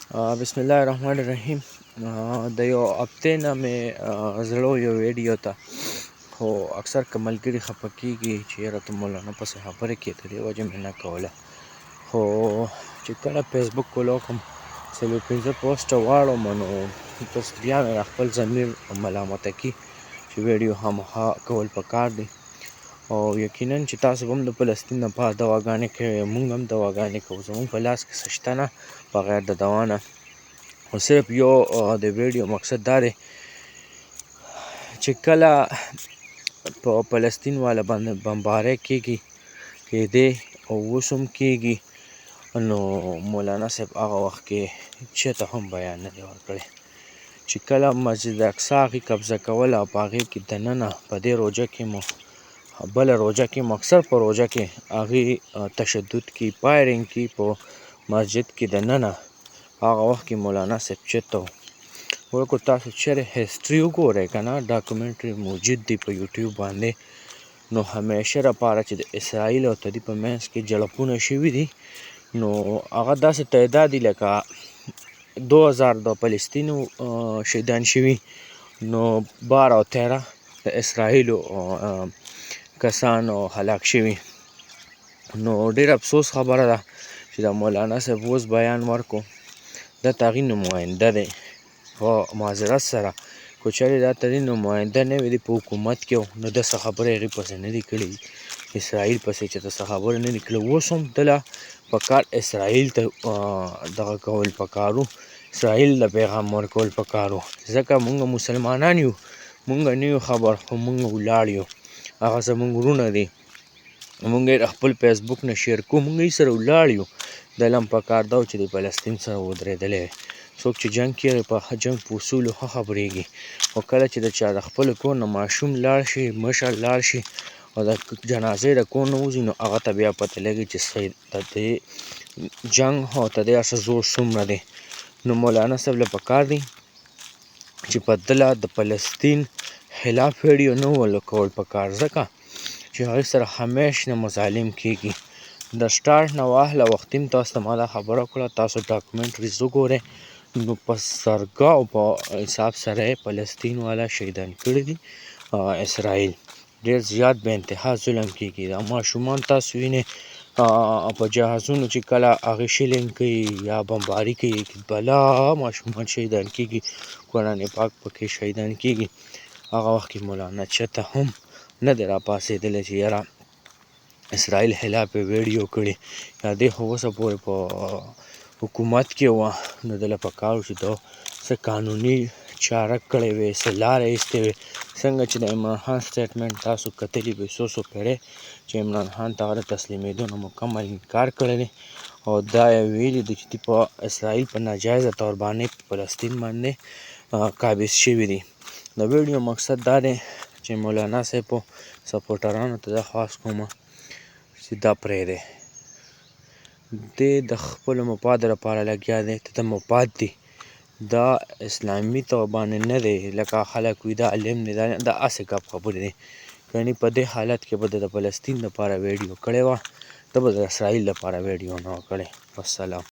بسم الله الرحمن الرحیم. د یو هفتې نه مې زړه یو ویډیو ته، خو اکثر که ملګري خفه کېږي چې یاره ته مولانا پسې خبرې کوې، د دې وجې مې نه کوله. خو چې کله فیسبوک کولو کوم 45 پوسټه واړوم، نو بس بیا مې خپل ضمیر ملامته کي چې ویډیو خامخا کول پکار دی. او یقینا چې تاسو هم د فلسطین لپاره دواګانې کوئ، موږ هم دواګانې کوو. زموږ په لاس کې څه شته نه بغیر د دوا نه. خو صرف یو د ویډیو مقصد دا دی چې کله په فلسطین والا باندې بمبارۍ کېدې او اوس هم کېږي، نو مولانا صاحب هغه وخت کې چېرته هم بیان نه دی ورکړی چې کله مسجد اقصی هغې قبضه کوله او په هغې کې دننه په دې روژه کې مو بله روژه کې مو اکثر په روژه کې هغې تشدد کې فایرنګ کې په مسجد کې دننه، هغه وخت کې مولانا صاحب چېرته و. ورکو تاسو چېرې هسټري وګورئ که نه، ډاکومنټري موجود دی په یوټیوب باندې. نو همیشه لپاره چې د اسرائیل او تدي په منځ کې جړپونه شوي دي، نو هغه داسې تعداد دی لکه 2000 د فلسطینو شهیدان شوي، نو 12 او 13 د اسرائیلو کسانو هلاک شوي. نو ډېر افسوس خبره ده چې د مولانا صاحب اوس بیان ورکو، دا هغې نماینده دی. په معذرت سره که چېرې دا تدې نماینده نه وي، دی په حکومت کې نو ده څه خبرې هغې پسې نه دي کړي، اسرائیل پسې چې ته څه خبرې نه دي کړي. اوس هم دله پکار اسرائیل ته دغه کول پکار و، اسرائیل له پیغام ورکول پکار و، ځکه موږ مسلمانان یو، موږ نه یو خبر، خو موږ ولاړ یو، هغه زموږ وروڼه دي، موږ یې خپل فیسبوک نه شیر کوو، موږ یې سره ولاړ یو. دله هم پکار دا و چې د فلسطین سره ودرېدلی وی. څوک چې جنګ کوي په جنګ په اصولو ښه خبرېږي، خو کله چې د چا د خپل کور نه ماشوم لاړ شي، مشر لاړ شي او د جنازې د کور نه وځي، نو هغه ته بیا پته لګي چې د دې جنګ او د دې هسې زور څومره دی. نو مولانا صاحب له پکار دی چې په دله د فلسطین خلاف ویډیو نه ولو کول پکار، ځکه چې هغې سره همیش نه مظالم کېږي. د سټارټ نه واخله وختي م تاسو ته ما دا خبره وکړه، تاسو ډاکومنټریز وګورئ، نو په سرګه او په حساب سره یې فلسطین والا شهیدان کړي دي. اسرائیل ډېر زیات بې انتها ظلم کېږي. دا ماشومان تاسو وینئ په جهازونو چې کله هغې شیلینګ کوي یا بمباري کوي، بلا ماشومان شهیدان کېږي، قرآن پاک پکې شهیدان کېږي. هغه وخت کې مولانا چېرته هم نه دی راپاڅېدلی چې یاره اسرائیل خلاف یې ویډیو کړي، یا دی خو اوسه پورې په حکومت کې وه، نو دله پکار و چې ده څه قانوني چاره کړې وې، څه لاره ایستې وې. څنګه چې د عمران خان سټیټمنټ تاسو کتلي وې څو پیړۍ چې عمران خان ته هغه د تسلیمېدو نه مکمل انکار کړی دی، او دا یې ویلي دي چې دوی په اسرائیل په ناجایزه طور باندې په فلسطین باندې قابض شوي دي. د ویډیو مقصد دا دی چې مولانا صاحبو سپورټرانو ته دا خواست کومه چې دا پرېږدئ، دی د خپلو مفادو لپاره لګیا دی، د مفاد دی، دا اسلامي طور باندې نه دی. لکه خلک وایي دا علم دی، دا هسې ګپ خبرې دی. یعنې په دې حالت کې به د فلسطین لپاره ویډیو کړې وه، ده به د اسرائیل لپاره ویډیو نه وه کړې. والسلام.